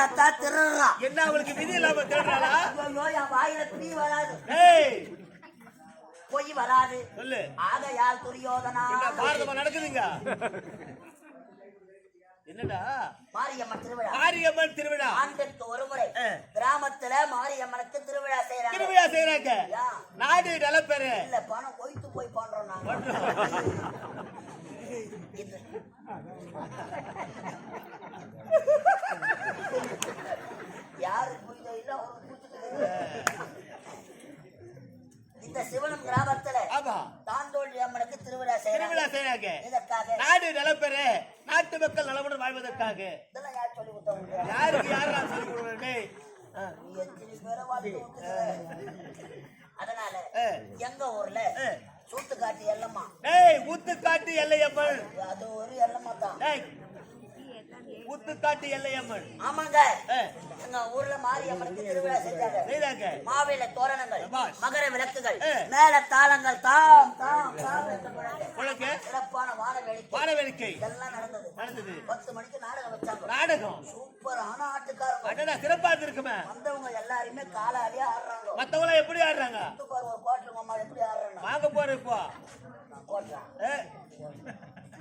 ஆயாத்தான் திருடுறான். என்ன அவளுக்கு விதி இல்லாம திருடுறாளா? என் வாயில தீ வராது, பொய் வராது. சொல்லு. ஆகையால் துரியோதனா பாரதமா நடக்குதுங்க. என்னடா மாரியம்மன் திருவிழா? மாரியம்மன் திருவிழா ஆண்டுக்கு ஒரு முறை கிராமத்துல மாரியம்மனுக்கு திருவிழா செய்யறாங்க. திருவிழா செய்யறாங்க. நாடு நலப்பெற இல்ல பணம் கொய்த்து போய் பண்றோம் நாங்க. யாரு புரியுதோ இல்ல இந்த சிவனம் கிராமத்துல தாந்தோழி அம்மனுக்கு திருவிழா செய்யறாங்க. இதற்காக நாடு நலப்பெற நாட்டு மக்கள் நலமுடன் வாழ்வதற்காக. இதெல்லாம் யார் சொல்லி கொடுத்தாங்க? யாருக்கு யாரா சொல்லி கொடுக்குறேன்? அதனால எங்க ஊர்ல சூத்துக்காட்டு எல்லம்மா, ஊத்துக்காட்டு எல்லையம்மன், அது ஒரு எல்லம்மா தான். ஊத்துக்காட்டு எல்லையம்மன். ஆமாங்க, எங்க ஊர்ல மாரியம்மனுக்கு திருவிழா செஞ்சாங்க. மாவிளை தோரணங்கள், மகர விளக்குகள், மேல தாளங்கள், தாம் தாம் தாம் சிறப்பான வானவேடிக்கை எல்லாம் நடந்தது. 10 மணிக்கு நாடகம் வச்சாங்க. நாடகம் சூப்பரான ஆட்டுக்காரங்க, சிறப்பா இருக்குமே. வந்தவங்க எல்லாருமே காலாலேயே ஆடுறாங்க. மத்தவங்க எப்படி ஆடுறாங்க? ஒரு கோட்டை மாமா எப்படி ஆடுறாங்க? வாங்க போற இப்போ கோட்டை